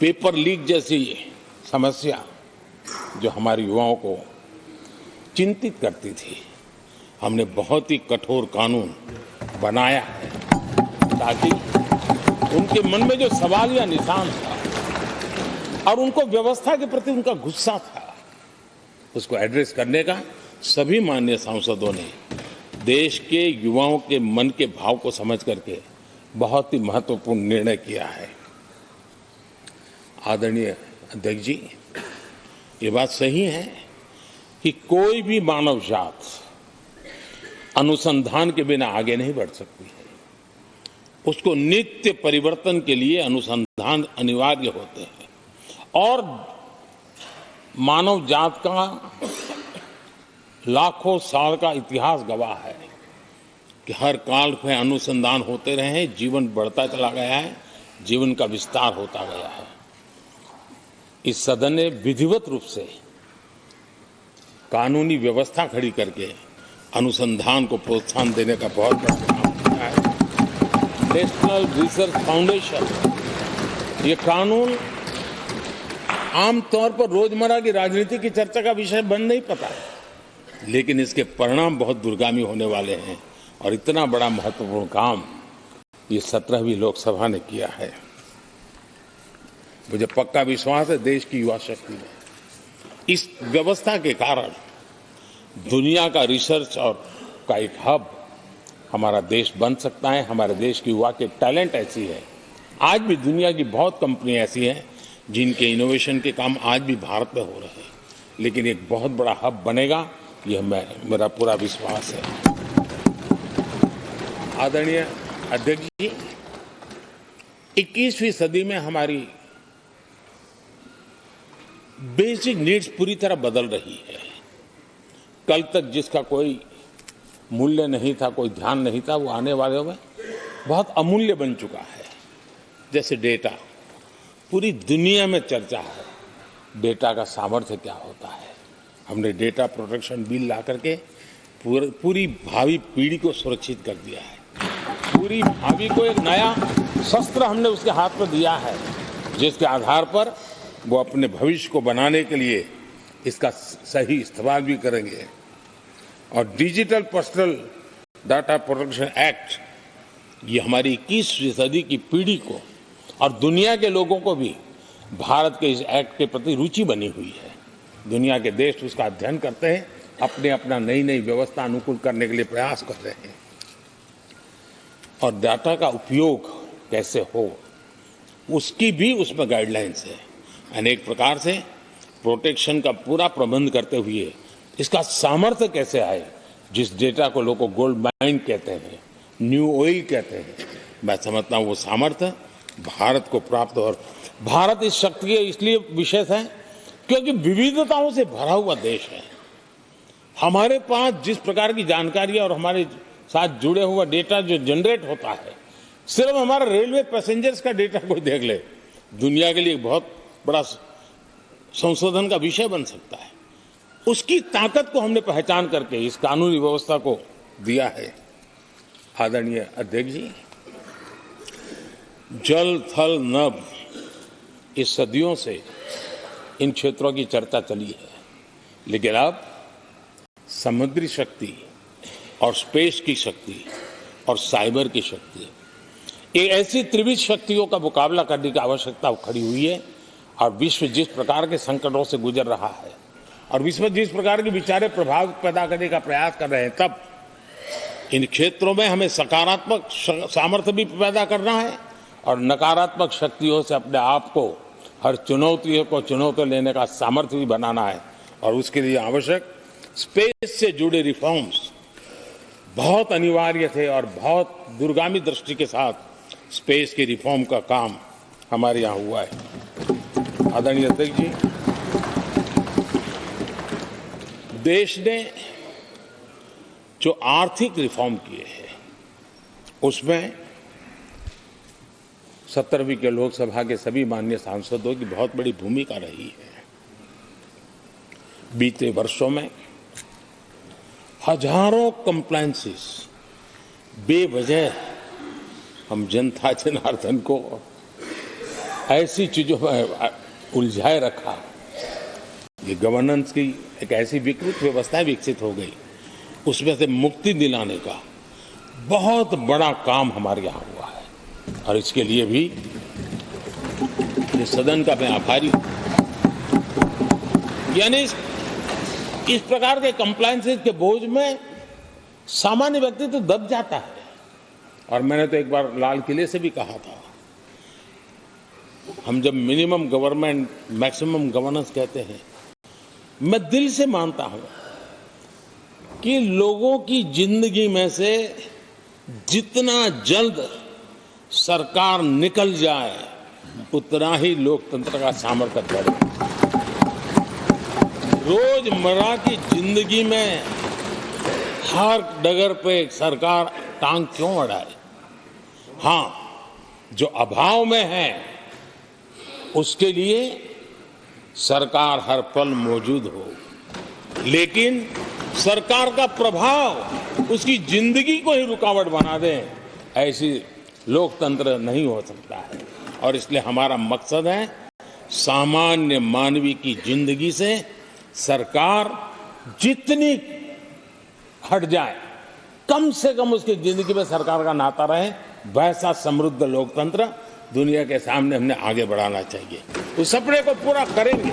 Paper leak जैसी समस्या जो हमारे युवाओं को चिंतित करती थी, हमने बहुत ही कठोर कानून बनाया है ताकि उनके मन में जो सवाल या निशान था और उनको व्यवस्था के प्रति उनका गुस्सा था, उसको एड्रेस करने का सभी माननीय सांसदों ने देश के युवाओं के मन के भाव को समझ करके बहुत ही महत्वपूर्ण निर्णय किया है। आदरणीय अध्यक्ष जी, ये बात सही है कि कोई भी मानव जात अनुसंधान के बिना आगे नहीं बढ़ सकती है। उसको नित्य परिवर्तन के लिए अनुसंधान अनिवार्य होते हैं और मानव जात का लाखों साल का इतिहास गवाह है कि हर काल में अनुसंधान होते रहे हैं, जीवन बढ़ता चला गया है, जीवन का विस्तार होता गया है। इस सदन ने विधिवत रूप से कानूनी व्यवस्था खड़ी करके अनुसंधान को प्रोत्साहन देने का बहुत बड़ा काम किया है। नेशनल रिसर्च फाउंडेशन, ये कानून आमतौर पर रोजमर्रा की राजनीति की चर्चा का विषय बन नहीं पाता है, लेकिन इसके परिणाम बहुत दूरगामी होने वाले हैं और इतना बड़ा महत्वपूर्ण काम ये 17वीं लोकसभा ने किया है। मुझे पक्का विश्वास है देश की युवा शक्ति में इस व्यवस्था के कारण दुनिया का रिसर्च और का एक हब हमारा देश बन सकता है। हमारे देश की युवा के टैलेंट ऐसी है, आज भी दुनिया की बहुत कंपनी ऐसी हैं जिनके इनोवेशन के काम आज भी भारत में हो रहे हैं, लेकिन एक बहुत बड़ा हब बनेगा, यह मेरा पूरा विश्वास है। आदरणीय अध्यक्ष जी, 21वीं सदी में हमारी बेसिक नीड्स पूरी तरह बदल रही है। कल तक जिसका कोई मूल्य नहीं था, कोई ध्यान नहीं था, वो आने वाले में बहुत अमूल्य बन चुका है। जैसे डेटा, पूरी दुनिया में चर्चा है डेटा का सामर्थ्य क्या होता है। हमने डेटा प्रोटेक्शन बिल ला करके पूरी भावी पीढ़ी को सुरक्षित कर दिया है। पूरी भावी को एक नया शस्त्र हमने उसके हाथ में दिया है, जिसके आधार पर वो अपने भविष्य को बनाने के लिए इसका सही इस्तेमाल भी करेंगे। और digital personal data protection act, ये हमारी 21वीं सदी की पीढ़ी को और दुनिया के लोगों को भी भारत के इस एक्ट के प्रति रुचि बनी हुई है। दुनिया के देश उसका अध्ययन करते हैं, अपना नई नई व्यवस्था अनुकूल करने के लिए प्रयास कर रहे हैं। और डाटा का उपयोग कैसे हो, उसकी भी उसमें गाइडलाइंस है। अनेक प्रकार से प्रोटेक्शन का पूरा प्रबंध करते हुए इसका सामर्थ्य कैसे आए, जिस डेटा को लोगों गोल्ड माइन कहते हैं, न्यू ऑयल कहते हैं, मैं समझता हूँ वो सामर्थ्य भारत को प्राप्त। और भारत इस शक्ति के इसलिए विशेष है क्योंकि विविधताओं से भरा हुआ देश है। हमारे पास जिस प्रकार की जानकारी और हमारे साथ जुड़े हुआ डेटा जो जनरेट होता है, सिर्फ हमारा रेलवे पैसेंजर्स का डेटा कोई देख ले, दुनिया के लिए बहुत बड़ा संशोधन का विषय बन सकता है। उसकी ताकत को हमने पहचान करके इस कानूनी व्यवस्था को दिया है। आदरणीय अध्यक्ष जी, जल थल नभ, इस सदियों से इन क्षेत्रों की चर्चा चली है, लेकिन अब समुद्री शक्ति और स्पेस की शक्ति और साइबर की शक्ति, ये ऐसी त्रिविध शक्तियों का मुकाबला करने की आवश्यकता खड़ी हुई है। और विश्व जिस प्रकार के संकटों से गुजर रहा है और विश्व जिस प्रकार के विचारे प्रभाव पैदा करने का प्रयास कर रहे हैं, तब इन क्षेत्रों में हमें सकारात्मक सामर्थ्य भी पैदा करना है और नकारात्मक शक्तियों से अपने आप को, हर चुनौती को चुनौती लेने का सामर्थ्य भी बनाना है। और उसके लिए आवश्यक स्पेस से जुड़े रिफॉर्म्स बहुत अनिवार्य थे और बहुत दूरगामी दृष्टि के साथ स्पेस के रिफॉर्म का काम हमारे यहाँ हुआ है। आदरणीय अध्यक्ष जी, देश ने जो आर्थिक रिफॉर्म किए हैं उसमें 17वीं के लोकसभा के सभी माननीय सांसदों की बहुत बड़ी भूमिका रही है। बीते वर्षों में हजारों कंप्लायंसेस बेवजह हम जनता जनार्दन को ऐसी चीजों में उलझाए रखा। ये गवर्नेंस की एक ऐसी विकृत व्यवस्था विकसित हो गई, उसमें से मुक्ति दिलाने का बहुत बड़ा काम हमारे यहाँ हुआ है और इसके लिए भी सदन का मैं आभारी हूं। यानी इस प्रकार के कंप्लायंसेस के बोझ में सामान्य व्यक्ति तो दब जाता है। और मैंने तो एक बार लाल किले से भी कहा था, हम जब मिनिमम गवर्नमेंट मैक्सिमम गवर्नेंस कहते हैं, मैं दिल से मानता हूं कि लोगों की जिंदगी में से जितना जल्द सरकार निकल जाए उतना ही लोकतंत्र का सामर्थ्य बढ़े। रोजमर्रा की जिंदगी में हर डगर पे सरकार टांग क्यों अड़ाए? हां, जो अभाव में है उसके लिए सरकार हर पल मौजूद हो, लेकिन सरकार का प्रभाव उसकी जिंदगी को ही रुकावट बना दे, ऐसी लोकतंत्र नहीं हो सकता है। और इसलिए हमारा मकसद है सामान्य मानवीय की जिंदगी से सरकार जितनी हट जाए, कम से कम उसकी जिंदगी में सरकार का नाता रहे, वैसा समृद्ध लोकतंत्र दुनिया के सामने हमने आगे बढ़ाना चाहिए। उस सपने को पूरा करेंगे।